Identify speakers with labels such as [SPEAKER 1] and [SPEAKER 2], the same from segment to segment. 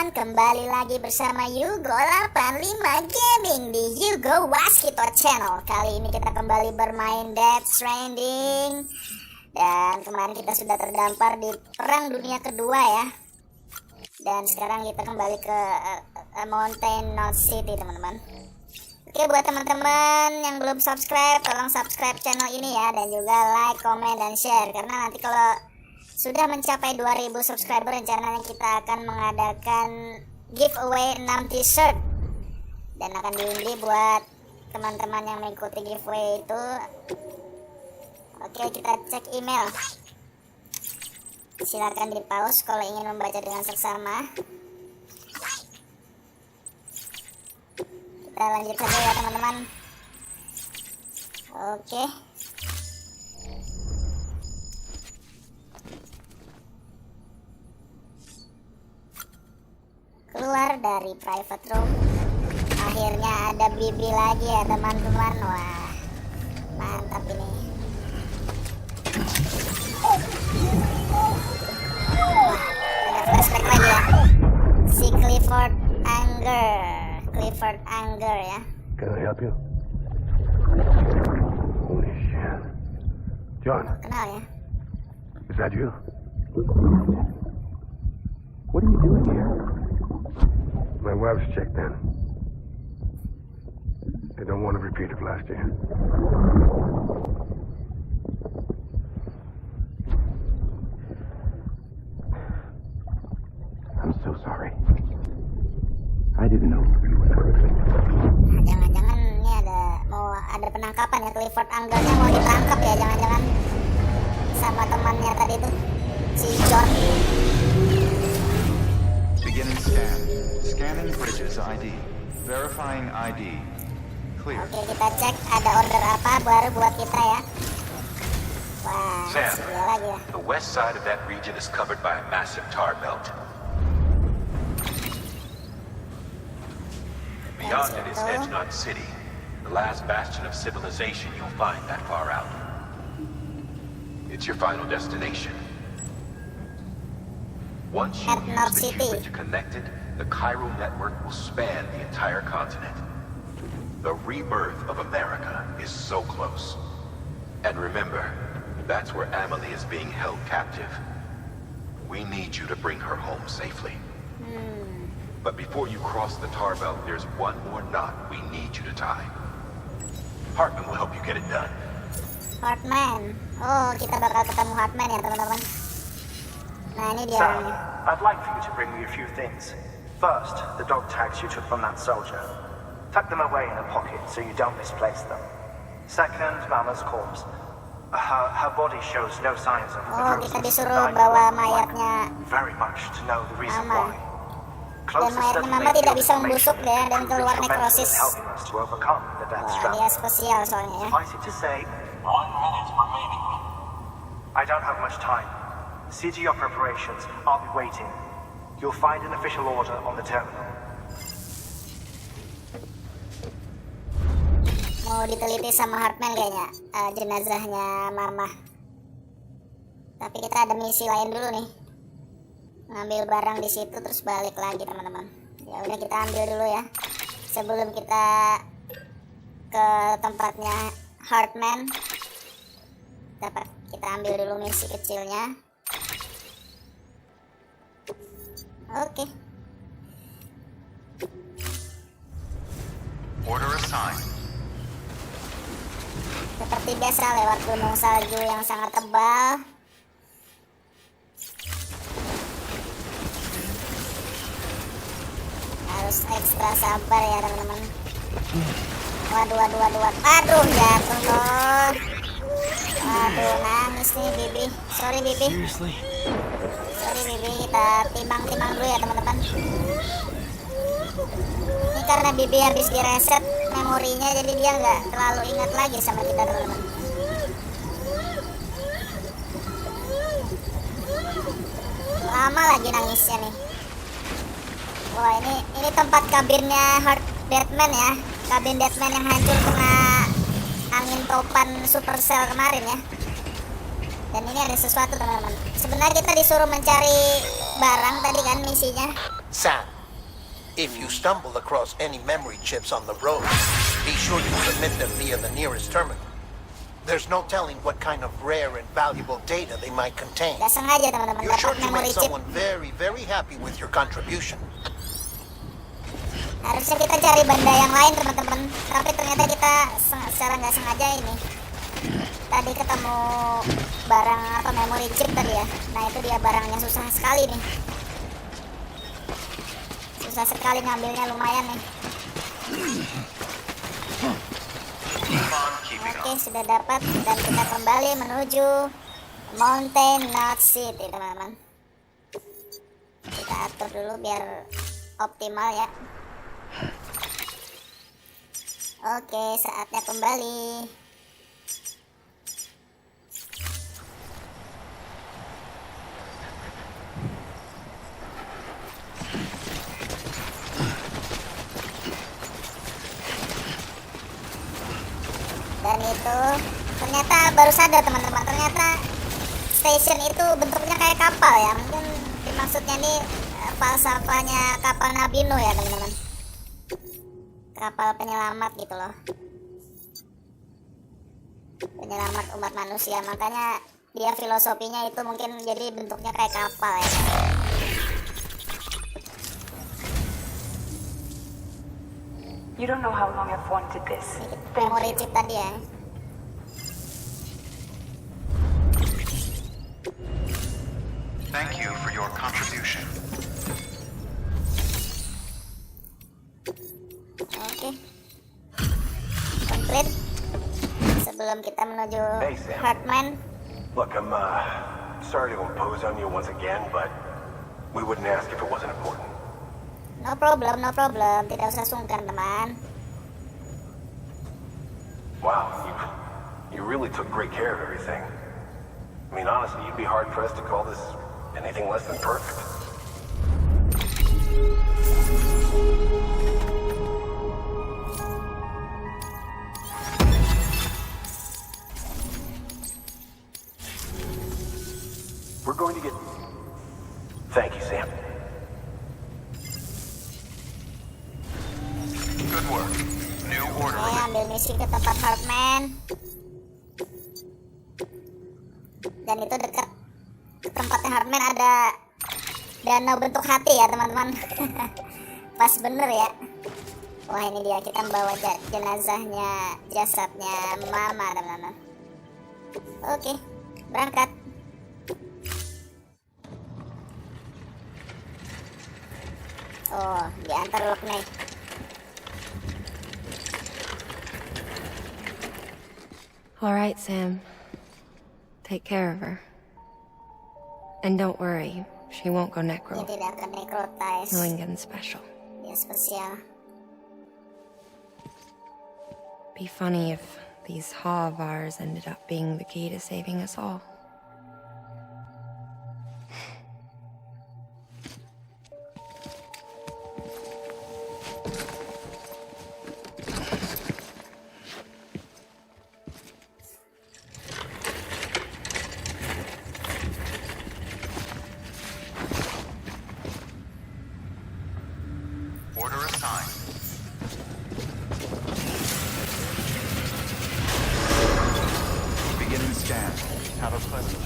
[SPEAKER 1] teman-teman, kembali lagi bersama Yugo85 Gaming di Yugo85 Channel. Kali ini kita kembali bermain Death Stranding. Dan kemarin kita sudah terdampar di perang dunia kedua ya. Dan sekarang kita kembali ke Mountain North City teman-teman. Oke, buat teman-teman yang belum subscribe, tolong subscribe channel ini ya. Dan juga like, comment, dan share. Karena nanti kalau sudah mencapai 2000 subscriber, rencananya kita akan mengadakan giveaway 6 t-shirt. Dan akan diundi buat teman-teman yang mengikuti giveaway itu. Oke, kita cek email. Silakan di pause kalau ingin membaca dengan seksama. Kita lanjut saja ya teman-teman. Oke. Keluar dari private room. Akhirnya ada Bibi lagi ya teman-teman. Wah, mantap ini. Wah, ada flashback lagi ya. Si Clifford Anger ya.
[SPEAKER 2] Can I help you? Holy shit. John,
[SPEAKER 1] Kenal ya.
[SPEAKER 2] is that you? What are you doing here? My wife's checked in. I don't want to repeat of last year. I'm so sorry. I didn't know you were perfect.
[SPEAKER 1] Nah, jangan-jangan ini ada penangkapan ya. Clifford Angernya mau ditangkap ya, jangan-jangan sama temannya tadi tuh, si John.
[SPEAKER 3] Beginning scan. Scanning bridges ID. Verifying ID. Clear.
[SPEAKER 1] Oke, kita cek ada order apa baru buat kita ya. Wah,
[SPEAKER 4] Sam,
[SPEAKER 1] sebelah lagi ya.
[SPEAKER 4] the west side of that region is covered by a massive tar belt. Beyond it is Edgenot City, the last bastion of civilization you'll find that far out. It's your final destination. Once you
[SPEAKER 1] Edgenot
[SPEAKER 4] use the
[SPEAKER 1] City.
[SPEAKER 4] cube interconnected, the chiral network will span the entire continent. The rebirth of America is so close. And remember, that's where Amelie is being held captive. We need you to bring her home safely. But before you cross the tar belt, there's one more knot we need you to tie. Heartman will help you get it done.
[SPEAKER 1] Heartman. Oh, kita bakal ketemu Heartman ya teman-teman. Nah, ini dia
[SPEAKER 5] Sam,
[SPEAKER 1] orangnya.
[SPEAKER 5] I'd like for you to bring me a few things. First, the dog tags you took from that soldier. Tuck them away in a pocket so you don't misplace them. Second, Mama's corpse. Her body shows no signs of
[SPEAKER 1] Oh,
[SPEAKER 5] necrosis.
[SPEAKER 1] kita disuruh
[SPEAKER 5] And
[SPEAKER 1] bawa
[SPEAKER 5] I'd like
[SPEAKER 1] mayatnya
[SPEAKER 5] very much to know the reason
[SPEAKER 1] Mama.
[SPEAKER 5] why.
[SPEAKER 1] Dan mayatnya Mama tidak bisa membusuk ya, dan keluar nekrosis.
[SPEAKER 5] Helping us to overcome the Death
[SPEAKER 1] Wah,
[SPEAKER 5] Stranding.
[SPEAKER 1] dia spesial soalnya ya.
[SPEAKER 5] Suffice it to say, 1 minute remaining. I don't have much time. See to your preparations. I'll be waiting. You'll find an official order on the terminal.
[SPEAKER 1] Mau diteliti sama Heartman kayaknya, jenazahnya Mama. Tapi kita ada misi lain dulu nih. Ngambil barang di situ terus balik lagi teman-teman. Ya udah, kita ambil dulu ya. Sebelum kita ke tempatnya Heartman, kita ambil dulu misi kecilnya. Oke.
[SPEAKER 3] Order assigned.
[SPEAKER 1] Seperti biasa lewat gunung salju yang sangat tebal. Harus ekstra sabar ya teman-teman. Waduh. Aduh, jatuh loh. Aduh, nangis nih Bibi. Sorry Bibi. Sorry Bibi, kita timbang-timbang dulu ya teman-teman. Ini karena Bibi habis direset memorinya, jadi dia nggak terlalu ingat lagi sama kita teman-teman. Lama lagi nangisnya nih. Wah, ini tempat kabinnya Deadman ya. Kabin Deadman yang hancur kena angin topan Supercell kemarin ya. Dan ini ada sesuatu teman-teman. Sebenarnya kita disuruh mencari barang tadi kan misinya.
[SPEAKER 6] Sam, if you stumble across any memory chips on the road, be sure to submit them via the nearest terminal. There's no telling what kind of rare and valuable data they might contain.
[SPEAKER 1] Gak sengaja teman-teman
[SPEAKER 6] You're sure
[SPEAKER 1] dapat
[SPEAKER 6] to
[SPEAKER 1] memory
[SPEAKER 6] make
[SPEAKER 1] chip.
[SPEAKER 6] someone very, very happy with your contribution.
[SPEAKER 1] Harusnya kita cari benda yang lain teman-teman, tapi ternyata kita secara nggak sengaja ini tadi ketemu barang atau memory chip tadi ya. Nah itu dia barangnya, susah sekali nih, susah sekali ngambilnya, lumayan nih. Oke, sudah dapat dan kita kembali menuju Mountain Knot City teman-teman. Kita atur dulu biar optimal ya. Oke, saatnya kembali. Dan itu ternyata baru sadar teman-teman, ternyata station itu bentuknya kayak kapal ya. Mungkin dimaksudnya nih falsafahnya kapal Nabi Nuh ya teman-teman. Kapal penyelamat gitu loh, penyelamat umat manusia, makanya dia filosofinya itu mungkin jadi bentuknya kayak kapal ya.
[SPEAKER 7] You don't know how long I've wanted this.
[SPEAKER 1] Memory chip tadi ya.
[SPEAKER 3] Thank you for your contribution.
[SPEAKER 1] Oke, komplit. Sebelum kita menuju
[SPEAKER 4] Hey, Sam.
[SPEAKER 1] Heartman.
[SPEAKER 4] Look, I'm sorry to impose on you once again, but we wouldn't ask if it wasn't important.
[SPEAKER 1] No problem, no problem. Tidak usah sungkan teman.
[SPEAKER 4] Wow, you really took great care of everything. I mean, honestly, you'd be hard-pressed to call this anything less than perfect. We're going to get... Thank you, Sam.
[SPEAKER 3] Good work. New order.
[SPEAKER 1] Oke, ambil misi ke tempat Heartman. Dan itu dekat tempatnya Heartman ada danau bentuk hati ya teman-teman. Pas bener ya. Wah ini dia, kita membawa jenazahnya, jasadnya mama teman-teman. Oke, berangkat. Oh, diantar lock nih.
[SPEAKER 8] All right, Sam. Take care of her. And don't worry, she won't go
[SPEAKER 1] Dia
[SPEAKER 8] necro.
[SPEAKER 1] tidak akan necrotize.
[SPEAKER 8] Nothing special.
[SPEAKER 1] Dia spesial.
[SPEAKER 8] Be funny if these Ha of ours ended up being the key to saving us all.
[SPEAKER 3] Order assigned. Beginning scan. Have a pleasant.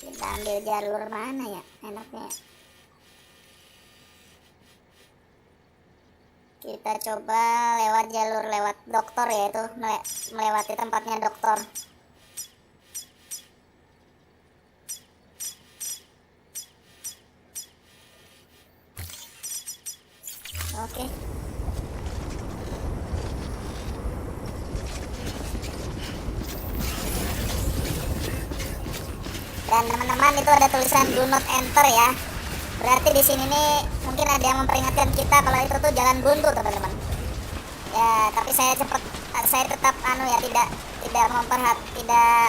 [SPEAKER 1] Kita ambil jalur mana ya enaknya? Kita coba lewat jalur lewat dokter ya, itu melewati tempatnya dokter. Oke. Dan teman-teman itu ada tulisan do not enter ya. Berarti di sini nih mungkin ada yang memperingatkan kita kalau itu tuh jalan buntu teman-teman. Ya, tapi saya tetap ya tidak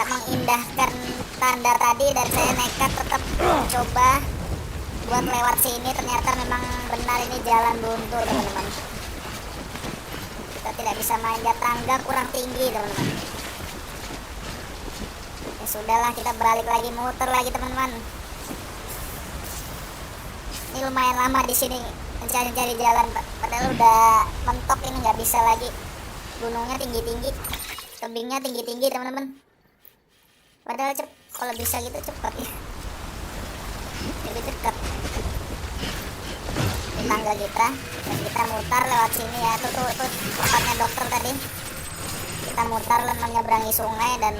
[SPEAKER 1] mengindahkan tanda tadi dan saya nekat tetap coba buat lewat sini. Ternyata memang benar ini jalan buntu teman-teman. Kita tidak bisa manjat tangga, kurang tinggi teman-teman. Ya sudahlah, kita balik lagi, muter lagi teman-teman. Ini lumayan lama di sini mencari-cari jalan, padahal udah mentok ini, nggak bisa lagi. Gunungnya tinggi-tinggi, tebingnya tinggi-tinggi teman-teman. Padahal kalau bisa gitu cepat ya, lebih dekat di tangga kita. Dan kita mutar lewat sini ya, tuh tempatnya dokter tadi. Kita mutar menyeberangi sungai dan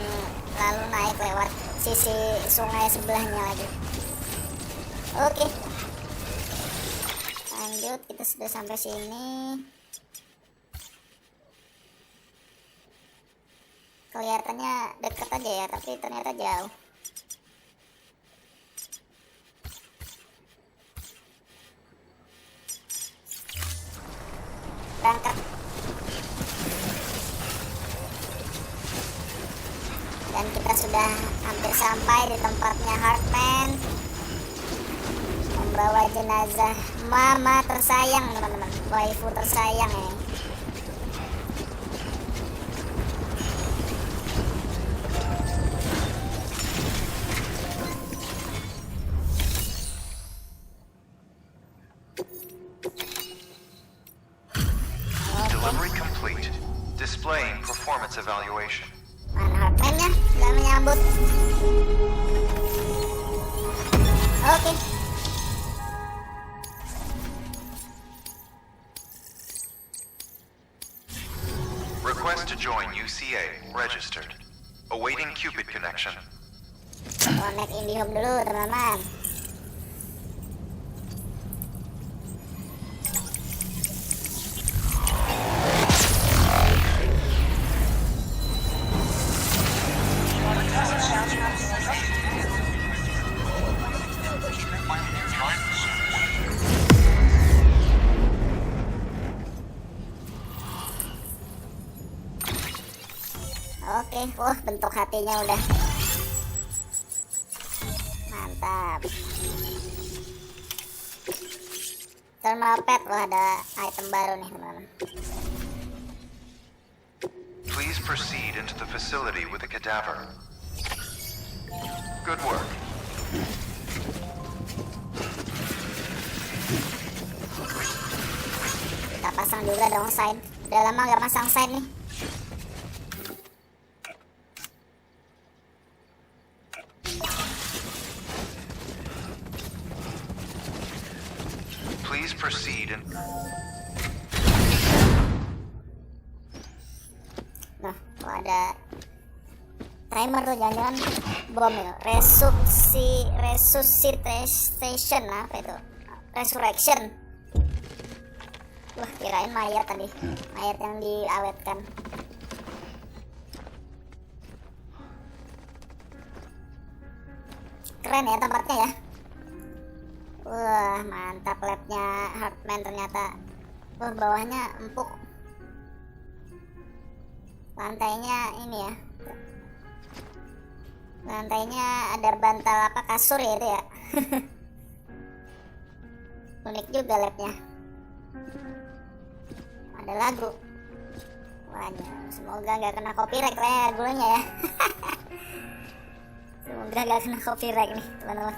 [SPEAKER 1] lalu naik lewat sisi sungai sebelahnya lagi. Oke, lanjut, kita sudah sampai sini. Kelihatannya dekat aja ya, tapi ternyata jauh. Berangkat. Dan kita sudah hampir sampai di tempatnya Heartman, membawa jenazah mama tersayang teman-teman, waifu tersayang ya.
[SPEAKER 3] Delivery complete. Displaying performance evaluation.
[SPEAKER 1] Mana Heartman-nya? Nggak menyambut. Oke.
[SPEAKER 3] Request to join UCA. Registered. Awaiting Cupid connection.
[SPEAKER 1] Connect IndiHome dulu teman-teman. Oke, wah bentuk hatinya udah mantap. Thermal pad, wah ada item baru nih teman-teman.
[SPEAKER 3] Please proceed into the facility with a cadaver. Good work.
[SPEAKER 1] Kita pasang juga dong sign. Udah lama gak pasang sign nih.
[SPEAKER 3] Please proceed in...
[SPEAKER 1] Nah, kalau ada timer tuh, jangan-jangan bom ya. Resuscitation, apa itu? Resurrection. Wah, kirain mayat tadi, mayat yang diawetkan. Keren ya tempatnya ya. Wah, mantap labnya Heartman ternyata. Wah, bawahnya empuk. Lantainya ini ya. Lantainya ada bantal apa, kasur ya itu ya. Unik juga labnya. Ada lagu. Wah, semoga nggak kena copyright lah ya lagunya ya. Semoga nggak kena copyright nih teman-teman.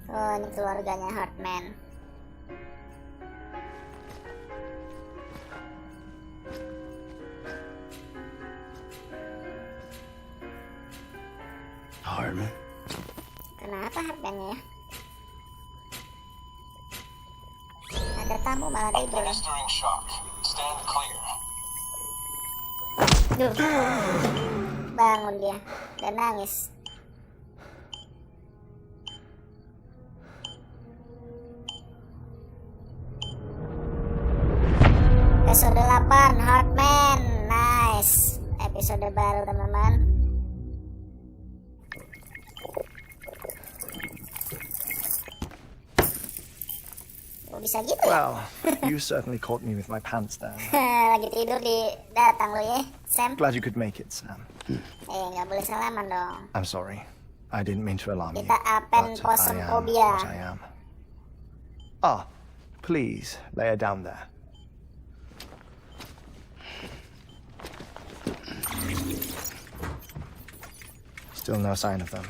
[SPEAKER 1] Oh, ini keluarganya Heartman.
[SPEAKER 2] Heartman?
[SPEAKER 1] Kenapa Heartman-nya ya? Ada tamu malah tidur. Duh. Bangun dia. Dan nangis. Episode 8 Heartman. Nice. Episode baru teman-teman. Oh, bisa gitu ya?
[SPEAKER 5] Well, you certainly caught me with my pants down.
[SPEAKER 1] Lagi tidur di datang lo ya, Sam.
[SPEAKER 5] Glad you could make it, Sam.
[SPEAKER 1] Nggak boleh salaman dong.
[SPEAKER 5] I'm sorry.
[SPEAKER 9] I didn't mean to alarm you,
[SPEAKER 1] Kita apen
[SPEAKER 9] but I am
[SPEAKER 1] posmophobia.
[SPEAKER 9] what I am. Ah, please, lay her down there. Still no sign of them.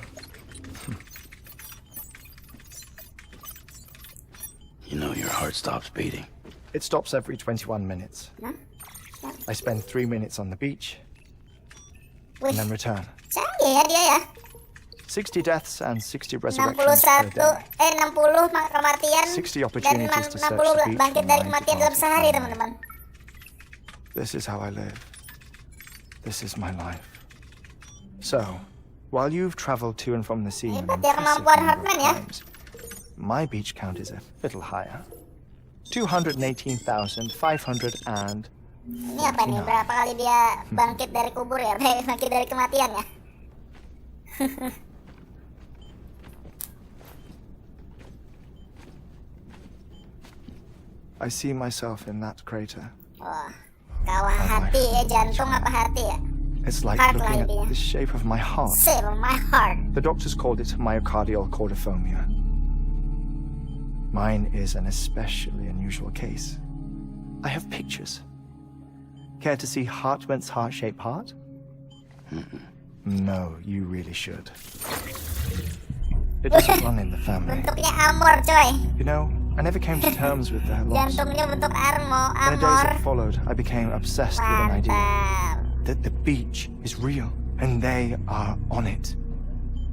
[SPEAKER 2] You know your heart stops beating.
[SPEAKER 9] It stops every 21 minutes.
[SPEAKER 1] Hah?
[SPEAKER 9] I spend 3 minutes on the beach
[SPEAKER 1] Wih,
[SPEAKER 9] and then return.
[SPEAKER 1] canggih ya dia ya.
[SPEAKER 9] 60 deaths and 60 resurrections
[SPEAKER 1] 61,
[SPEAKER 9] per day.
[SPEAKER 1] 60 kematian
[SPEAKER 9] 60
[SPEAKER 1] dan
[SPEAKER 9] opportunities to search
[SPEAKER 1] 60
[SPEAKER 9] the beach
[SPEAKER 1] bangkit
[SPEAKER 9] for
[SPEAKER 1] dari
[SPEAKER 9] my
[SPEAKER 1] kematian dalam
[SPEAKER 9] departed
[SPEAKER 1] sehari,
[SPEAKER 9] family.
[SPEAKER 1] teman-teman.
[SPEAKER 9] This is how I live. This is my life. So, while you've traveled to and from the sea an
[SPEAKER 1] Hebat ya
[SPEAKER 9] impressive
[SPEAKER 1] kemampuan
[SPEAKER 9] number of
[SPEAKER 1] Heartman ya.
[SPEAKER 9] times, my beach count is a little higher. 218,500 and...
[SPEAKER 1] Ini apa nih? Berapa kali dia bangkit dari kubur ya? Bangkit dari kematian ya?
[SPEAKER 9] I see myself in that crater.
[SPEAKER 1] Wah, kawah hati ya, jantung apa hati ya?
[SPEAKER 9] It's like
[SPEAKER 1] Heart
[SPEAKER 9] looking
[SPEAKER 1] idea.
[SPEAKER 9] at the shape of my heart.
[SPEAKER 1] Shape of my heart.
[SPEAKER 9] The doctors called it myocardial cordophobia. Mine is an especially unusual case. I have pictures. Care to see Heartman's heart-shaped heart? No, you really should. It doesn't run in the family.
[SPEAKER 1] Bentuknya amor, coy.
[SPEAKER 9] You know, I never came to terms with their loss.
[SPEAKER 1] Jantungnya bentuk
[SPEAKER 9] In the days
[SPEAKER 1] amor.
[SPEAKER 9] that followed, I became obsessed with an idea.
[SPEAKER 1] Mantap.
[SPEAKER 9] That the beach is real, and they are on it.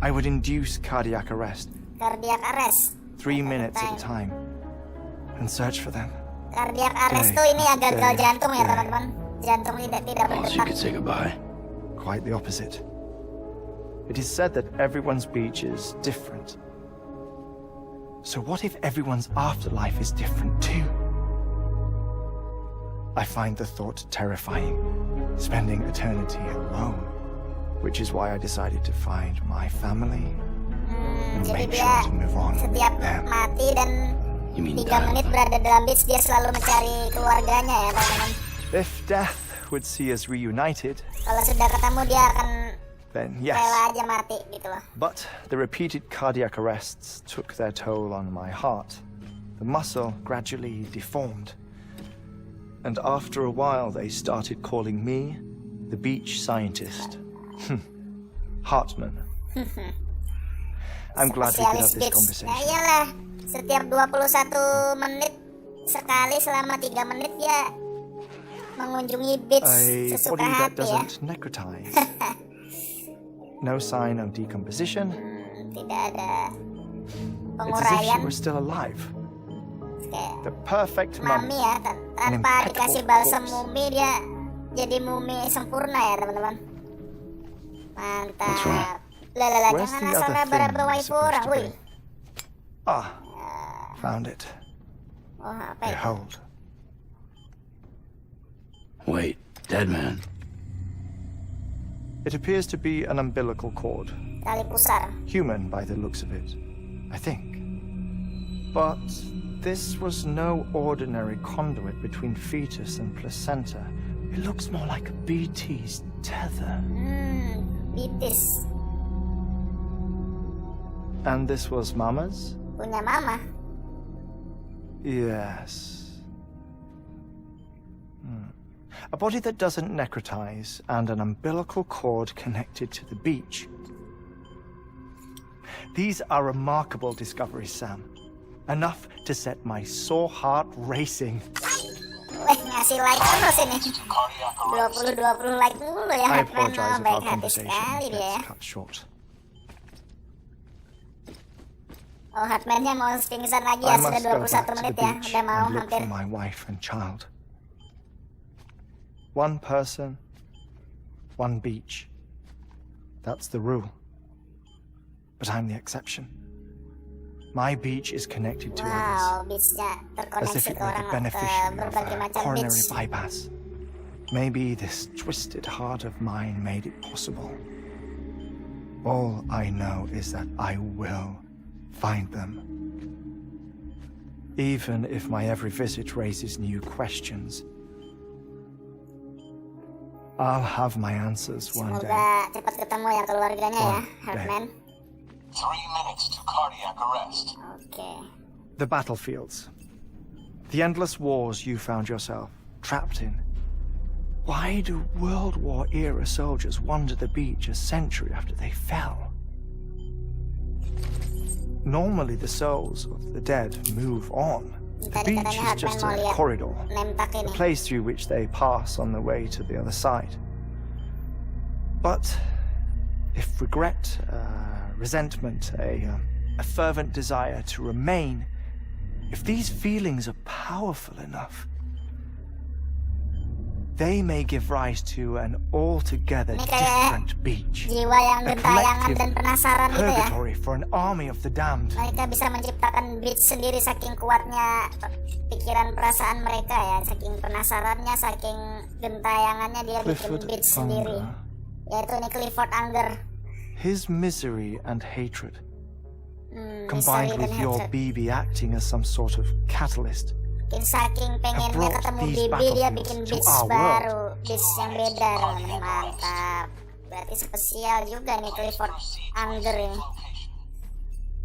[SPEAKER 9] I would induce cardiac arrest,
[SPEAKER 1] Cardiac arrest.
[SPEAKER 9] 3 minutes at a time, and search for them.
[SPEAKER 1] Cardiac arrest tuh ini ya gagal jantung ya, teman-teman. Jantung tidak
[SPEAKER 2] Boss, you
[SPEAKER 1] berdetak.
[SPEAKER 2] could say goodbye.
[SPEAKER 9] Quite the opposite. It is said that everyone's beach is different. So what if everyone's afterlife is different too? I find the thought terrifying, spending eternity alone, which is why I decided to find my family and
[SPEAKER 1] Jadi
[SPEAKER 9] make
[SPEAKER 1] dia
[SPEAKER 9] sure to move on with
[SPEAKER 1] setiap
[SPEAKER 9] them.
[SPEAKER 1] mati dan
[SPEAKER 2] You mean
[SPEAKER 1] 3 menit
[SPEAKER 2] death?
[SPEAKER 1] berada dalam beach, dia selalu mencari keluarganya ya, teman-teman.
[SPEAKER 9] If death would see us reunited,
[SPEAKER 1] Kalau sudah ketemu dia akan
[SPEAKER 9] then
[SPEAKER 1] rela
[SPEAKER 9] yes.
[SPEAKER 1] aja mati gitu loh.
[SPEAKER 9] But the repeated cardiac arrests took their toll on my heart. The muscle gradually deformed. And after a while, they started calling me the beach scientist. Heartman. I'm glad we could have this
[SPEAKER 1] Spesialis beach. Ya
[SPEAKER 9] conversation.
[SPEAKER 1] iyalah, setiap 21 menit sekali selama 3 menit dia mengunjungi beach
[SPEAKER 9] A
[SPEAKER 1] sesuka
[SPEAKER 9] body that
[SPEAKER 1] hati ya.
[SPEAKER 9] doesn't necrotize. No sign of decomposition.
[SPEAKER 1] Tidak ada
[SPEAKER 9] It's as if she
[SPEAKER 1] penguraian.
[SPEAKER 9] were still alive.
[SPEAKER 1] Kayak
[SPEAKER 9] The perfect mummy.
[SPEAKER 1] mumi ya, tanpa dikasih balsam mumi dia jadi mumi sempurna ya, teman-teman.
[SPEAKER 2] What's wrong?
[SPEAKER 1] Mantap. Lah,
[SPEAKER 9] Where's
[SPEAKER 1] jangan
[SPEAKER 9] the
[SPEAKER 1] asal
[SPEAKER 9] other
[SPEAKER 1] nabrak
[SPEAKER 9] thing
[SPEAKER 1] waifu
[SPEAKER 9] supposed
[SPEAKER 1] orang,
[SPEAKER 9] to
[SPEAKER 1] wih.
[SPEAKER 9] be? Ah, found it.
[SPEAKER 1] Oh, apa itu?
[SPEAKER 9] Behold.
[SPEAKER 2] Wait, dead man.
[SPEAKER 9] It appears to be an umbilical cord.
[SPEAKER 1] Tali pusar.
[SPEAKER 9] Human by the looks of it, I think. But this was no ordinary conduit between fetus and placenta. It looks more like a BT's tether.
[SPEAKER 1] Bitis.
[SPEAKER 9] And this was Mama's?
[SPEAKER 1] Punya mama.
[SPEAKER 9] Yes. A body that doesn't necrotize and an umbilical cord connected to the beach. These are remarkable discoveries, Sam. Enough to set my sore heart racing.
[SPEAKER 1] Weh, ngasih like terus ini. 20 like mulu ya,
[SPEAKER 9] I
[SPEAKER 1] Heartman.
[SPEAKER 9] apologize if
[SPEAKER 1] Baik
[SPEAKER 9] our
[SPEAKER 1] hati
[SPEAKER 9] conversation
[SPEAKER 1] sekali dia ya.
[SPEAKER 9] gets cut short.
[SPEAKER 1] Oh, Heartman-nya mau pingsan lagi
[SPEAKER 9] I
[SPEAKER 1] ya, sudah
[SPEAKER 9] must go
[SPEAKER 1] 21
[SPEAKER 9] back to the
[SPEAKER 1] menit ya.
[SPEAKER 9] beach
[SPEAKER 1] Udah mau
[SPEAKER 9] and look
[SPEAKER 1] hampir.
[SPEAKER 9] for my wife and child. One person, one beach. That's the rule. But I'm the exception. My beach is connected to others,
[SPEAKER 1] Wow, beach-nya
[SPEAKER 9] as if
[SPEAKER 1] terkoneksi
[SPEAKER 9] it
[SPEAKER 1] ke
[SPEAKER 9] were the
[SPEAKER 1] orang, ke
[SPEAKER 9] beneficiary of
[SPEAKER 1] berbagai
[SPEAKER 9] a
[SPEAKER 1] macam
[SPEAKER 9] coronary
[SPEAKER 1] beach.
[SPEAKER 9] bypass. Maybe this twisted heart of mine made it possible. All I know is that I will find them. Even if my every visit raises new questions, I'll have my answers one day.
[SPEAKER 1] Semoga cepat ketemu ya keluarganya ya,
[SPEAKER 9] One day.
[SPEAKER 1] Heartman.
[SPEAKER 10] 3 minutes to cardiac arrest.
[SPEAKER 1] Oke.
[SPEAKER 9] The battlefields. The endless wars you found yourself trapped in. Why do World War era soldiers wander the beach a century after they fell? Normally the souls of the dead move on. The beach is just a corridor, a place through which they pass on the way to the other side. But if regret, resentment, a fervent desire to remain, if these feelings are powerful enough, they may give rise to an altogether different beach.
[SPEAKER 1] Jiwa yang gentayangan dan penasaran gitu ya.
[SPEAKER 9] Purgatory for an army of the damned.
[SPEAKER 1] Mereka bisa menciptakan beach sendiri saking kuatnya pikiran perasaan mereka ya, saking penasarannya, saking gentayangannya dia bikin beach sendiri. Yaitu ini Clifford Anger.
[SPEAKER 9] His misery and hatred, combined with your BB acting as some sort of catalyst,
[SPEAKER 1] saking pengennya ketemu Bibi, dia bikin beach baru, beach yang beda, mantap. Berarti spesial juga nih Clifford Anger ini.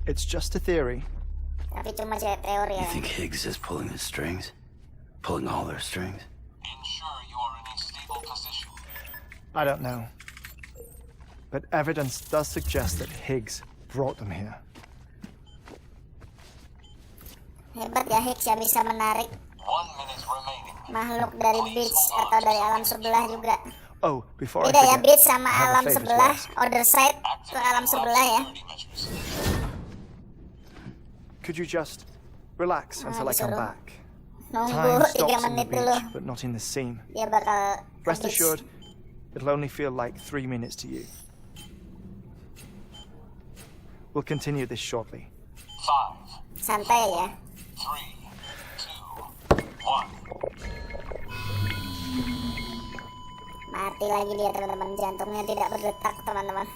[SPEAKER 9] It's just a theory.
[SPEAKER 1] Tapi cuma teori ya.
[SPEAKER 2] You think Higgs is pulling his strings? Pulling all their strings?
[SPEAKER 10] Ensure you are in a stable position.
[SPEAKER 9] I don't know. But evidence does suggest that Higgs brought them here.
[SPEAKER 1] Hebat ya Higgs ya, bisa menarik
[SPEAKER 10] 1 minute remaining.
[SPEAKER 1] makhluk dari beach atau dari alam sebelah juga.
[SPEAKER 9] Oh, before
[SPEAKER 1] Beda
[SPEAKER 9] I
[SPEAKER 1] ya,
[SPEAKER 9] forget,
[SPEAKER 1] beach sama
[SPEAKER 9] I have a
[SPEAKER 1] alam
[SPEAKER 9] favor to
[SPEAKER 1] sebelah,
[SPEAKER 9] ask.
[SPEAKER 1] other side ke alam sebelah ya.
[SPEAKER 9] Could you just relax until I come
[SPEAKER 1] disuruh
[SPEAKER 9] back?
[SPEAKER 1] Nunggu
[SPEAKER 9] Time
[SPEAKER 1] 3
[SPEAKER 9] stops in the
[SPEAKER 1] menit dulu.
[SPEAKER 9] beach, but not in the scene.
[SPEAKER 1] Dia bakal
[SPEAKER 9] Rest
[SPEAKER 1] beach.
[SPEAKER 9] assured, it'll only feel like 3 minutes to you. We'll continue this shortly.
[SPEAKER 10] 5,
[SPEAKER 1] Santai ya.
[SPEAKER 10] 3, 2, 1.
[SPEAKER 1] Mati lagi dia teman-teman, jantungnya tidak berdetak teman-teman.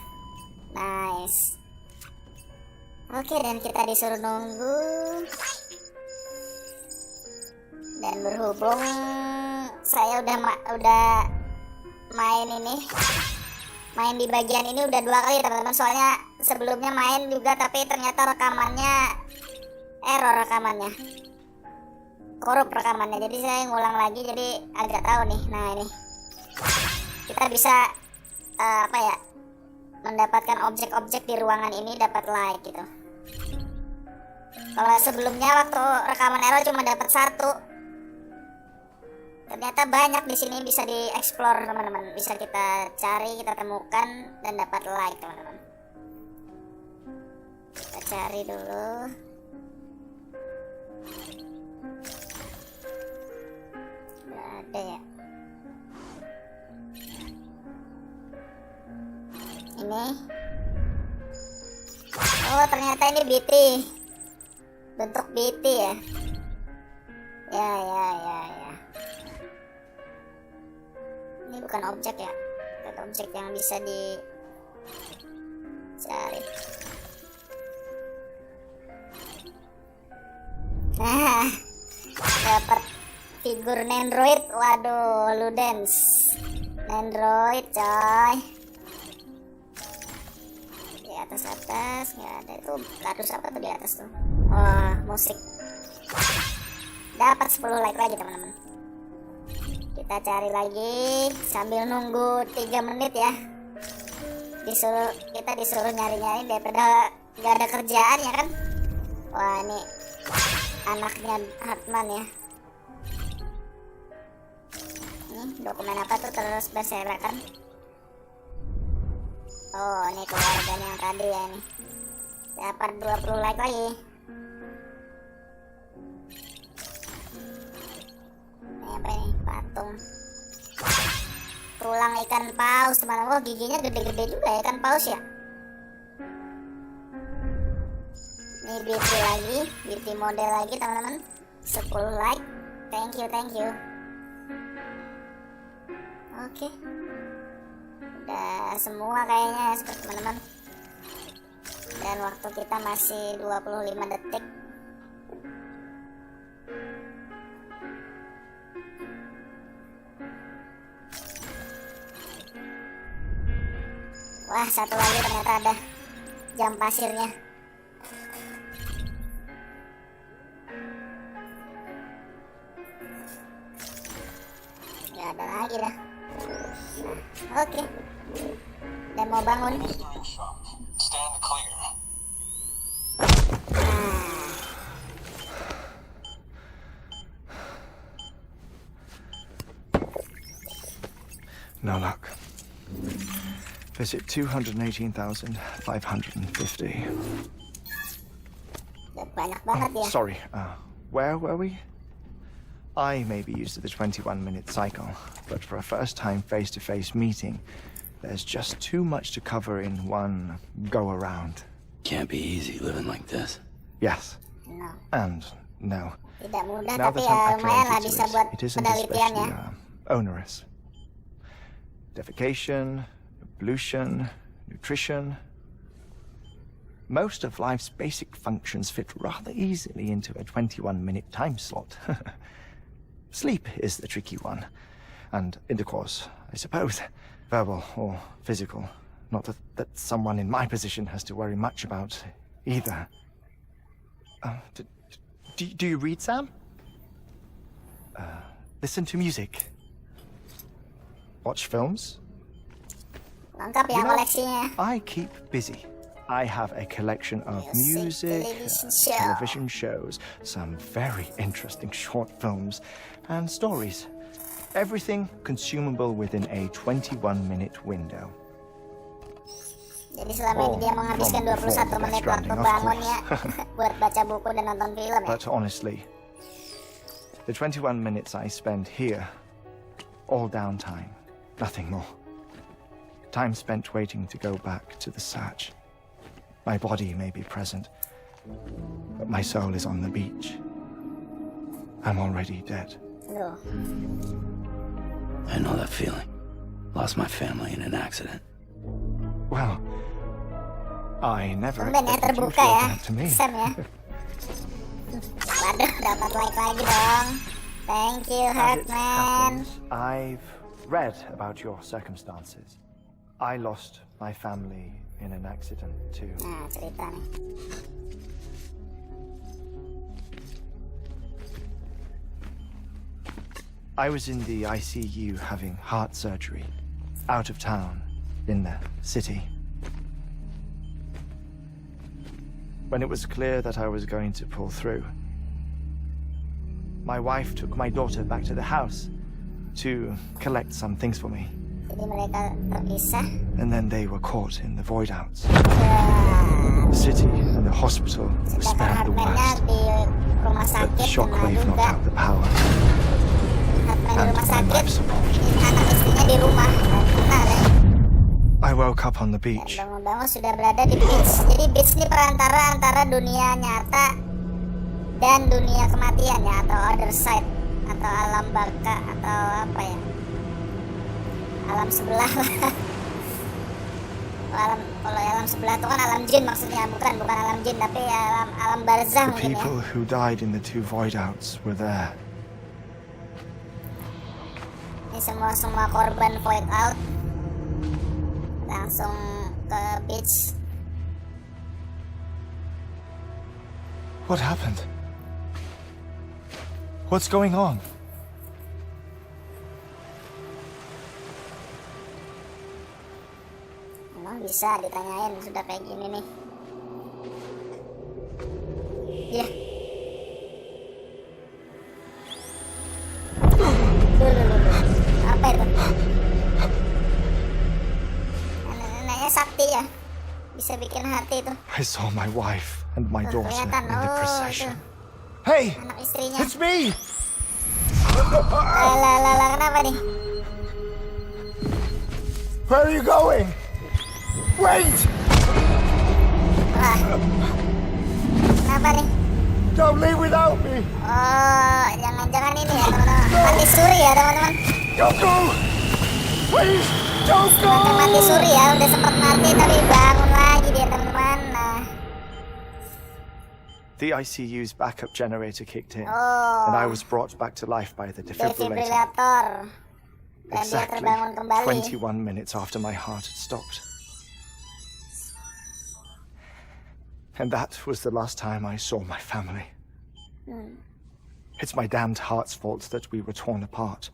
[SPEAKER 1] Nice. Oke, dan kita disuruh nunggu. Dan berhubung saya udah main di bagian ini udah 2 kali teman-teman. Soalnya sebelumnya main juga tapi ternyata rekamannya rekamannya korup rekamannya. Jadi saya ngulang lagi, jadi agak tahu nih. Nah ini kita bisa mendapatkan objek-objek di ruangan ini, dapat like gitu. Kalau sebelumnya waktu rekaman error cuma dapat 1. Ternyata banyak di sini, bisa dieksplor teman-teman, bisa kita cari, kita temukan dan dapat like teman-teman. Kita cari dulu. Nggak ada ya. Ini. Oh ternyata ini BT, bentuk BT ya. Ya. Ini bukan objek ya, bukan objek yang bisa dicari. Nah, dapat figur Nendroid. Waduh, Ludens Nendroid coy. Di atas nggak ada. Itu kardus apa tuh di atas tuh? Wah, musik. Dapat 10 like lagi teman-teman. Kita cari lagi sambil nunggu 3 menit ya. Kita disuruh nyari-nyari daripada gak ada kerjaan ya kan. Wah ini anaknya Heartman ya. Ini dokumen apa tuh terus berserakan. Oh ini keluarganya yang tadi ya nih. Dapat 20 like lagi. Apa ini? Patung tulang ikan paus teman-teman. Oh giginya gede-gede juga ya ikan paus ya. Ini BT lagi, BT model lagi teman-teman. 10 like, thank you. Oke. Udah semua kayaknya ya teman-teman. Dan waktu kita masih 25 detik. Wah, satu lagi ternyata ada. jam pasirnya. Gak ada lagi dah. Nah, oke. Udah mau bangun.
[SPEAKER 10] Stand clear.
[SPEAKER 9] No luck. Visit 218,550.
[SPEAKER 1] Banyak banget ya.
[SPEAKER 9] Sorry, where were we? I may be used to the 21-minute cycle, but for a first-time face-to-face meeting, there's just too much to cover in one go-around.
[SPEAKER 11] Can't be easy living like this.
[SPEAKER 9] Yes.
[SPEAKER 1] No.
[SPEAKER 9] And no.
[SPEAKER 1] Tidak mudah,
[SPEAKER 9] Now
[SPEAKER 1] tapi
[SPEAKER 9] that
[SPEAKER 1] ya
[SPEAKER 9] I'm
[SPEAKER 1] lumayan lah
[SPEAKER 9] acclimated
[SPEAKER 1] bisa
[SPEAKER 9] to
[SPEAKER 1] buat
[SPEAKER 9] it isn't
[SPEAKER 1] penelitiannya.
[SPEAKER 9] especially onerous. Defecation, pollution, nutrition. Most of life's basic functions fit rather easily into a 21-minute time slot. Sleep is the tricky one. And intercourse, I suppose. Verbal or physical. Not that someone in my position has to worry much about either. Do you read, Sam? Listen to music. Watch films?
[SPEAKER 1] Lengkap ya koleksinya.
[SPEAKER 9] I keep busy. I have a collection of music, television shows, some very interesting short films, and stories. Everything consumable within a 21-minute window.
[SPEAKER 1] Jadi selama ini dia menghabiskan 21 menit waktu bangunnya buat baca buku dan nonton film ya.
[SPEAKER 9] But honestly, the 21 minutes I spend here, all downtime, nothing more. Time spent waiting to go back to the Satch. My body may be present, but my soul is on the beach. I'm already dead.
[SPEAKER 1] Loh.
[SPEAKER 11] I know that feeling. Lost my family in an accident.
[SPEAKER 9] Well, I never
[SPEAKER 1] Tumben ya
[SPEAKER 9] expected you to
[SPEAKER 1] terbuka
[SPEAKER 9] feel
[SPEAKER 1] ya.
[SPEAKER 9] that to me.
[SPEAKER 1] Sam ya. Waduh, dapat like lagi dong. Thank you,
[SPEAKER 9] As it
[SPEAKER 1] Heartman.
[SPEAKER 9] happens, I've read about your circumstances. I lost my family in an accident too.
[SPEAKER 1] Nah, cerita nih.
[SPEAKER 9] I was in the ICU having heart surgery, out of town, in the city. When it was clear that I was going to pull through, my wife took my daughter back to the house to collect some things for me.
[SPEAKER 1] Jadi mereka terpisah.
[SPEAKER 9] And then they were caught in the void outs. The city and the hospital were spared the worst,
[SPEAKER 1] di rumah
[SPEAKER 9] but
[SPEAKER 1] sakit
[SPEAKER 9] the
[SPEAKER 1] kena
[SPEAKER 9] shockwave knocked
[SPEAKER 1] juga.
[SPEAKER 9] out the power.
[SPEAKER 1] Heartman di
[SPEAKER 9] And
[SPEAKER 1] rumah
[SPEAKER 9] my
[SPEAKER 1] sakit,
[SPEAKER 9] life support.
[SPEAKER 1] anak istrinya di rumah. Dan kena deh.
[SPEAKER 9] I woke up on the
[SPEAKER 1] Dan
[SPEAKER 9] beach.
[SPEAKER 1] bangun-bangun sudah berada di beach. Jadi beach ini perantara antara dunia nyata dan dunia kematian ya, atau other side, atau alam baka, atau apa ya, alam sebelah lah. Kalau alam sebelah itu kan alam jin maksudnya, bukan alam jin tapi alam barzah
[SPEAKER 9] The
[SPEAKER 1] mungkin ya.
[SPEAKER 9] people who died in the two void outs were there.
[SPEAKER 1] Ini semua korban void out langsung ke beach.
[SPEAKER 9] What happened? What's going on?
[SPEAKER 1] Emang bisa ditanyain sudah kayak gini nih. Ya. Apa itu? Neneknya sakti ya. Bisa bikin hati itu.
[SPEAKER 9] I saw my wife and my daughter in
[SPEAKER 1] Kelihatan,
[SPEAKER 9] the
[SPEAKER 1] oh,
[SPEAKER 9] procession.
[SPEAKER 1] itu.
[SPEAKER 9] Hey!
[SPEAKER 1] Anak istrinya.
[SPEAKER 9] It's me!
[SPEAKER 1] Lah, kenapa nih?
[SPEAKER 9] Where are you going? Wait!
[SPEAKER 1] Wah. Kenapa nih?
[SPEAKER 9] Don't leave without me!
[SPEAKER 1] Oh, jangan-jangan ini ya teman-teman. Mati suri ya teman-teman.
[SPEAKER 9] Don't go! Please, don't go!
[SPEAKER 1] Mati suri ya, udah sempat mati tapi bangun lagi dia teman-teman. Nah.
[SPEAKER 9] The ICU's backup generator kicked in,
[SPEAKER 1] Oh.
[SPEAKER 9] and I was brought back to life by the defibrillator.
[SPEAKER 1] Defibrillator. Dan dia
[SPEAKER 9] Exactly
[SPEAKER 1] terbangun kembali.
[SPEAKER 9] 21 minutes after my heart had stopped. And that was the last time I saw my family. It's my damned heart's fault that we were torn apart.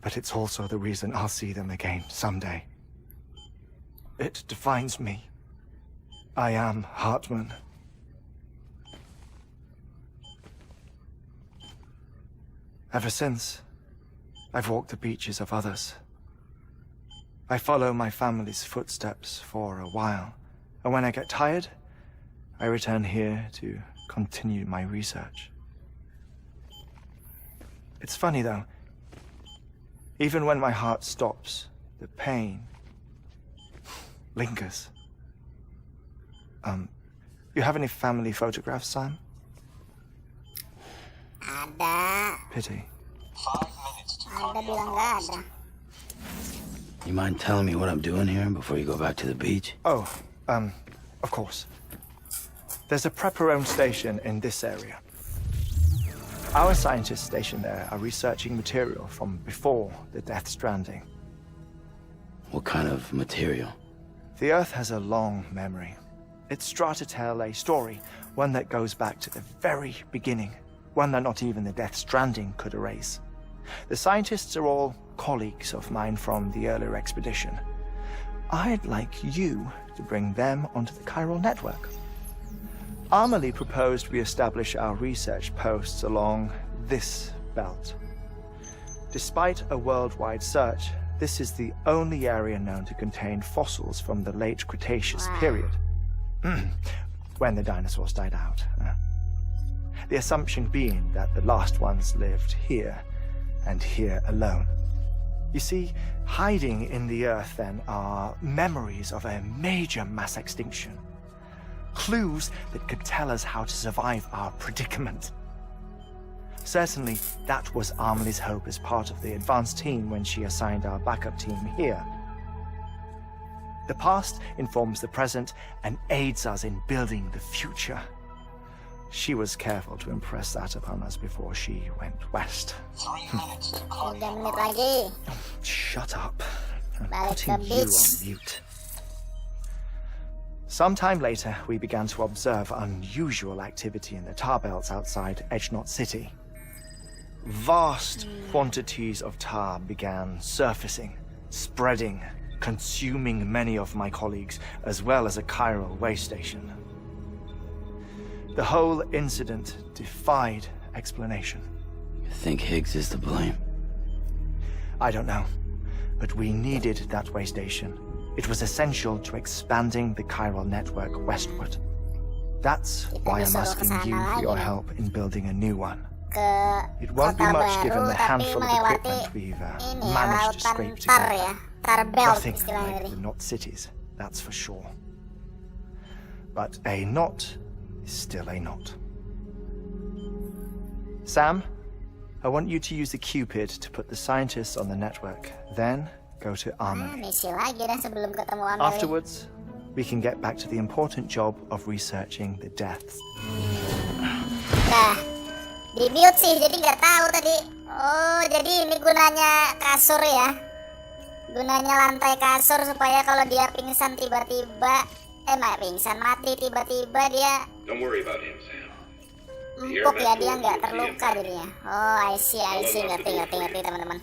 [SPEAKER 9] But it's also the reason I'll see them again someday. It defines me. I am Heartman. Ever since, I've walked the beaches of others. I follow my family's footsteps for a while, and when I get tired, I return here to continue my research. It's funny though, even when my heart stops, the pain lingers. You have any family photographs, Sam?
[SPEAKER 1] Ada.
[SPEAKER 9] Pity.
[SPEAKER 10] 5 minutes to
[SPEAKER 1] Ada bilang nggak ada.
[SPEAKER 11] You mind telling me what I'm doing here before you go back to the beach?
[SPEAKER 9] Oh, of course. There's a prepper-owned station in this area. Our scientists stationed there are researching material from before the Death Stranding.
[SPEAKER 11] What kind of material?
[SPEAKER 9] The Earth has a long memory. It's trying to tell a story, one that goes back to the very beginning, one that not even the Death Stranding could erase. The scientists are all colleagues of mine from the earlier expedition. I'd like you to bring them onto the chiral network. Amelie proposed we establish our research posts along this belt. Despite a worldwide search, this is the only area known to contain fossils from the late Cretaceous period, when the dinosaurs died out. The assumption being that the last ones lived here, and here alone. You see, hiding in the Earth then are memories of a major mass extinction. Clues that could tell us how to survive our predicament. Certainly, that was Amelie's hope as part of the advanced team when she assigned our backup team here. The past informs the present and aids us in building the future. She was careful to impress that upon us before she went west.
[SPEAKER 10] 3 minutes to
[SPEAKER 1] 3 menit lagi.
[SPEAKER 9] Shut up. I'm
[SPEAKER 1] Balik
[SPEAKER 9] putting
[SPEAKER 1] ke
[SPEAKER 9] you
[SPEAKER 1] beach.
[SPEAKER 9] on mute. Sometime later, we began to observe unusual activity in the tar belts outside Edgenot City. Vast quantities of tar began surfacing, spreading, consuming many of my colleagues, as well as a chiral way station. The whole incident defied explanation.
[SPEAKER 11] You think Higgs is to blame?
[SPEAKER 9] I don't know, but we needed that way station. It was essential to expanding the chiral network westward. That's why I'm asking you for your help in building a new one. It won't be
[SPEAKER 1] Kota
[SPEAKER 9] much given
[SPEAKER 1] baru,
[SPEAKER 9] the
[SPEAKER 1] tapi
[SPEAKER 9] handful of
[SPEAKER 1] melewati
[SPEAKER 9] equipment we've
[SPEAKER 1] ini ya,
[SPEAKER 9] managed to
[SPEAKER 1] lautan
[SPEAKER 9] scrape
[SPEAKER 1] tar
[SPEAKER 9] together.
[SPEAKER 1] ya, tar belt
[SPEAKER 9] Nothing
[SPEAKER 1] istilahnya
[SPEAKER 9] like
[SPEAKER 1] tadi.
[SPEAKER 9] the knot cities, that's for sure. But a knot is still a knot. Sam, I want you to use the Cupid to put the scientists on the network. Then go to Amelie.
[SPEAKER 1] Misi lagi dah sebelum ketemu Amelie.
[SPEAKER 9] Afterwards, we can get back to the important job of researching the deaths.
[SPEAKER 1] Nah, di mute sih, jadi nggak tahu tadi. Oh, jadi ini gunanya kasur ya. Gunanya lantai kasur supaya kalau dia pingsan tiba-tiba, pingsan mati tiba-tiba dia
[SPEAKER 2] Don't worry about him, Sam.
[SPEAKER 1] empuk ya, dia nggak terluka jadinya. Oh, I see, ngerti teman-teman.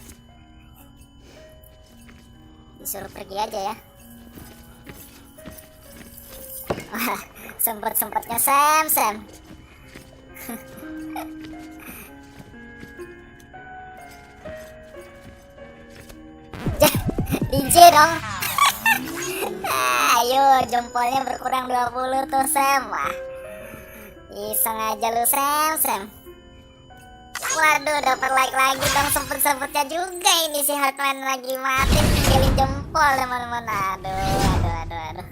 [SPEAKER 1] Disuruh pergi aja ya. Wah, sempet-sempetnya Sam. DJ dong. Ayo, jempolnya berkurang 20 tuh Sam. Wah, iseng aja lu Sam. Waduh, dapat like lagi dong, sempet-sempetnya juga ini si Heartman lagi mati tinggalin jempol teman-teman. Aduh.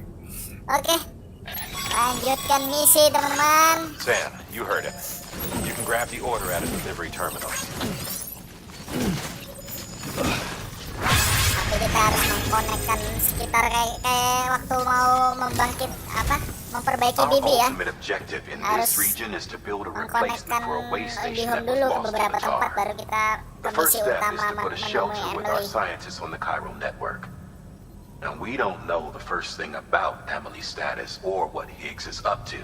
[SPEAKER 1] Oke, lanjutkan misi teman-teman.
[SPEAKER 4] Sam, you heard him. You can grab the order at a delivery terminal.
[SPEAKER 1] Tapi kita harus mengkonekkan sekitar kayak waktu mau memperbaiki
[SPEAKER 4] Our
[SPEAKER 1] bibi ya.
[SPEAKER 4] ultimate objective in
[SPEAKER 1] Harus
[SPEAKER 4] this region is to build a
[SPEAKER 1] mengkonekkan
[SPEAKER 4] replacement for a way station
[SPEAKER 1] bihun
[SPEAKER 4] that was
[SPEAKER 1] dulu ke
[SPEAKER 4] lost in
[SPEAKER 1] beberapa
[SPEAKER 4] the
[SPEAKER 1] tempat
[SPEAKER 4] tar.
[SPEAKER 1] baru kita ke
[SPEAKER 4] The first
[SPEAKER 1] misi
[SPEAKER 4] step is
[SPEAKER 1] utama
[SPEAKER 4] to put a
[SPEAKER 1] menemui
[SPEAKER 4] shelter with our
[SPEAKER 1] Emily.
[SPEAKER 4] scientists on the chiral network. Now and we don't know the first thing about Emily's status or what Higgs is up to.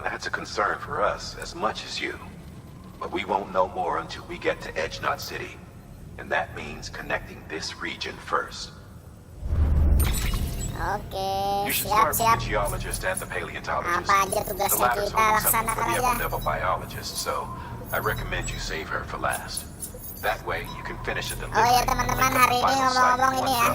[SPEAKER 4] That's a concern for us as much as you. But we won't know more until we get to Edge Knot City. And that means connecting this region first.
[SPEAKER 1] Oke,
[SPEAKER 4] You should
[SPEAKER 1] siap,
[SPEAKER 4] start with
[SPEAKER 1] siap.
[SPEAKER 4] the geologist and the paleontologist.
[SPEAKER 1] Apa aja
[SPEAKER 4] The
[SPEAKER 1] tugasnya
[SPEAKER 4] latter's
[SPEAKER 1] kita
[SPEAKER 4] holding something
[SPEAKER 1] laksanakan
[SPEAKER 4] for the
[SPEAKER 1] aja.
[SPEAKER 4] upper-level biologist, so I recommend you save her for last. That way you can finish the delivery.
[SPEAKER 1] Oh ya teman-teman, hari ini ngomong-ngomong ini ya,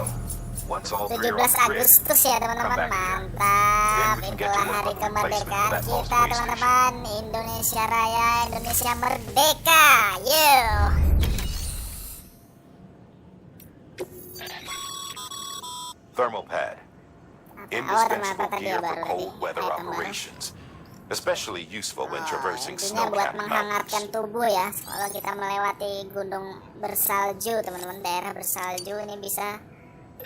[SPEAKER 1] 17 Agustus ya teman-teman, mantap. Itulah hari kemerdekaan kita teman-teman. Indonesia Raya, Indonesia Merdeka.
[SPEAKER 4] Thermal pad. Indispensable gear for cold weather operations. Especially useful when traversing
[SPEAKER 1] Intinya buat
[SPEAKER 4] snow-capped
[SPEAKER 1] menghangatkan
[SPEAKER 4] mountains.
[SPEAKER 1] tubuh ya. Kalau kita melewati gunung bersalju teman-teman, daerah bersalju ini bisa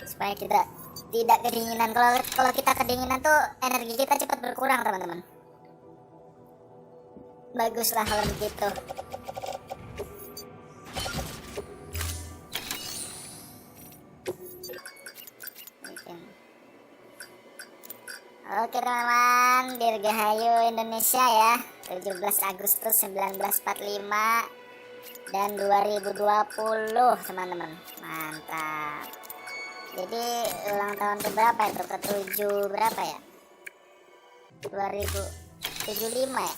[SPEAKER 1] supaya kita tidak kedinginan. Kalau kita kedinginan tuh energi kita cepat berkurang teman-teman. Baguslah kalau begitu. Oke teman-teman, Dirgahayu Indonesia ya, 17 Agustus 1945 dan 2020 teman-teman, mantap. Jadi ulang tahun ke berapa itu, ke-7 berapa ya, 2075 ya.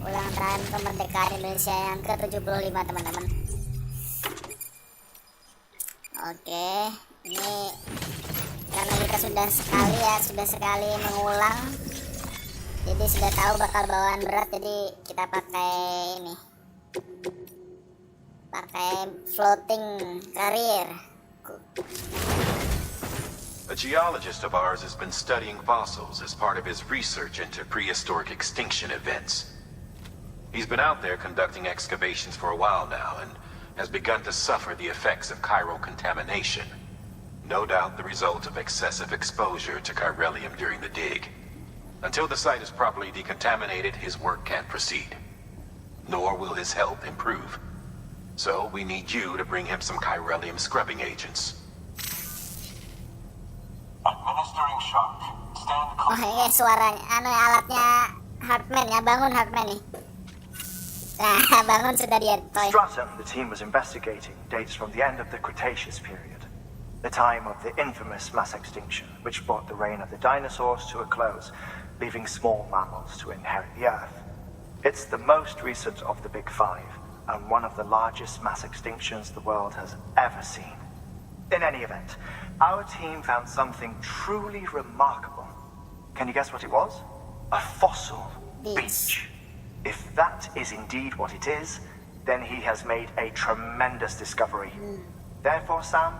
[SPEAKER 1] Ulang tahun kemerdekaan Indonesia yang ke-75 teman-teman. Oke, ini karena kita sudah sekali mengulang, jadi sudah tahu bakal bawaan berat, jadi kita pakai ini, pakai floating carrier.
[SPEAKER 4] A geologist of ours has been studying fossils as part of his research into prehistoric extinction events. He's been out there conducting excavations for a while now and has begun to suffer the effects of chiral contamination. No doubt the result of excessive exposure to chiralium during the dig. Until the site is properly decontaminated, his work can't proceed. Nor will his health improve. So we need you to bring him some chiralium scrubbing agents.
[SPEAKER 10] Administering shock. Stand
[SPEAKER 1] Oh ini suaranya, alatnya Heartman ya, bangun Heartman nih. Nah, bangun sudah dia toy.
[SPEAKER 5] Stratum, the team was investigating, dates from the end of the Cretaceous period, the time of the infamous mass extinction, which brought the reign of the dinosaurs to a close, leaving small mammals to inherit the Earth. It's the most recent of the Big Five, and one of the largest mass extinctions the world has ever seen. In any event, our team found something truly remarkable. Can you guess what it was? A fossil beach. If that is indeed what it is, then he has made a tremendous discovery. Therefore, Sam,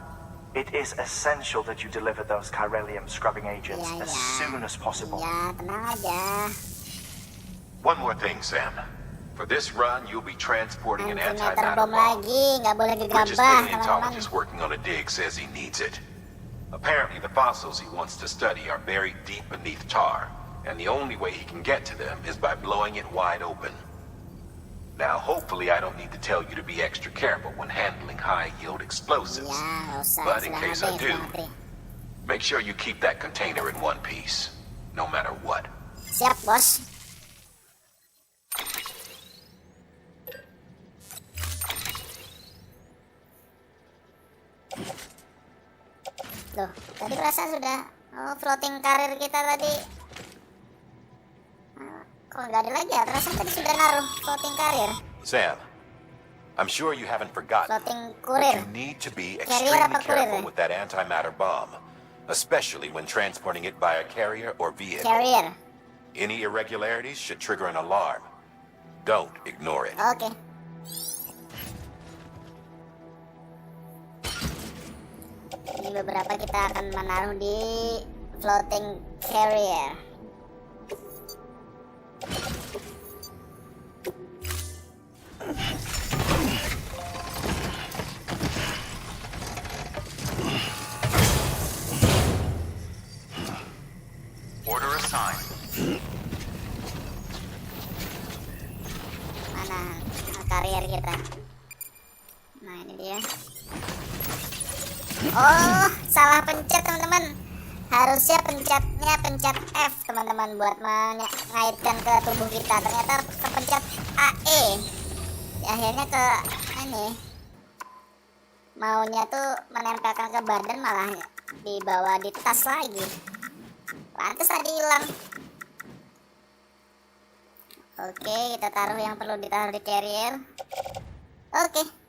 [SPEAKER 5] it is essential that you deliver those chiralium scrubbing agents as soon as possible.
[SPEAKER 1] Ya, tenang aja.
[SPEAKER 4] One more thing, Sam. For this run, you'll be transporting an
[SPEAKER 1] Antimeter
[SPEAKER 4] antimatter
[SPEAKER 1] bom
[SPEAKER 4] bomb.
[SPEAKER 1] lagi, nggak boleh
[SPEAKER 4] Rich's
[SPEAKER 1] gegabah teman-teman.
[SPEAKER 4] paleontologist working on a dig says he needs it. Apparently, the fossils he wants to study are buried deep beneath tar, and the only way he can get to them is by blowing it wide open. Now, hopefully I don't need to tell you to be extra careful when handling high-yield explosives.
[SPEAKER 1] Ya, nggak usah,
[SPEAKER 4] But in
[SPEAKER 1] sudah
[SPEAKER 4] case I
[SPEAKER 1] habis,
[SPEAKER 4] do,
[SPEAKER 1] Mantri.
[SPEAKER 4] make sure you keep that container in one piece, no matter what.
[SPEAKER 1] Siap bos. Loh, tadi perasaan sudah floating karir kita tadi. Kok nggak ada lagi ya? Perasaan tadi sudah naruh floating karir.
[SPEAKER 4] Sam, I'm sure you haven't forgotten,
[SPEAKER 1] Floating
[SPEAKER 4] but
[SPEAKER 1] kurir.
[SPEAKER 4] you need to be
[SPEAKER 1] Carrier
[SPEAKER 4] extremely
[SPEAKER 1] apa kurir?
[SPEAKER 4] careful with that antimatter bomb, especially when transporting it by a carrier or vehicle.
[SPEAKER 1] Carrier.
[SPEAKER 4] Any irregularities should trigger an alarm. Don't ignore it.
[SPEAKER 1] Oke. Ini beberapa kita akan menaruh di floating carrier.
[SPEAKER 3] Order assigned.
[SPEAKER 1] Mana karier kita? Nah ini dia. Oh salah pencet teman-teman. Harusnya pencet F teman-teman buat mengaitkan ke tubuh kita. Ternyata kepencet AE. Akhirnya ke Aneh. Maunya tuh menempelkan ke badan malah dibawa di tas lagi. Pantes tadi hilang. Oke, kita taruh yang perlu ditaruh di carrier. Oke.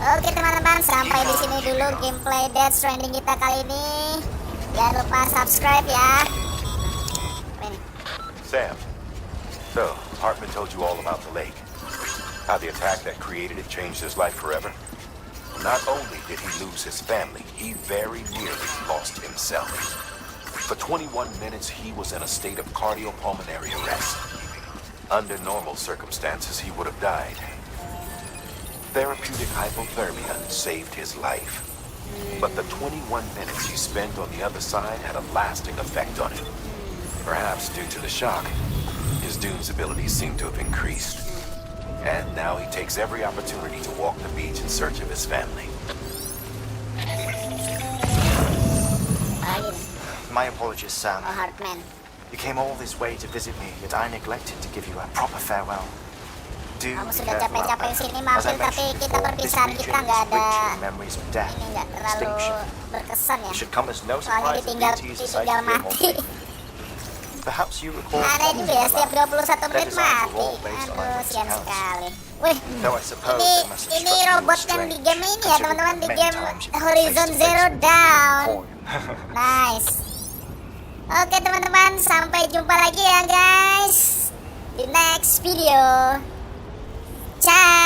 [SPEAKER 1] Oke teman-teman, sampai di sini dulu gameplay Death Stranding kita kali ini. Jangan lupa subscribe ya.
[SPEAKER 4] Sam, so Heartman told you all about the lake. How the attack that created it changed his life forever. Not only did he lose his family, he very nearly lost himself. For 21 minutes, he was in a state of cardiopulmonary arrest. Under normal circumstances, he would have died. Therapeutic hypothermia saved his life. But the 21 minutes he spent on the other side had a lasting effect on him. Perhaps due to the shock, his Doom's abilities seem to have increased. And now he takes every opportunity to walk the beach in search of his family.
[SPEAKER 5] My apologies, Sam.
[SPEAKER 1] Oh, Heartman.
[SPEAKER 5] You came all this way to visit me, yet I neglected to give you a proper farewell.
[SPEAKER 1] Kamu sudah capek-capek sini mampir, tapi kita perpisahan kita nggak ada ini, nggak terlalu berkesan ya. Soalnya ditinggal mati. Aneh juga ya, setiap 21 menit mati. Aduh, sian sekali. Wih, ini robot yang di game ini ya teman-teman, di game Horizon Zero Dawn. Nice. Oke teman-teman, sampai jumpa lagi ya guys di next video. Ciao.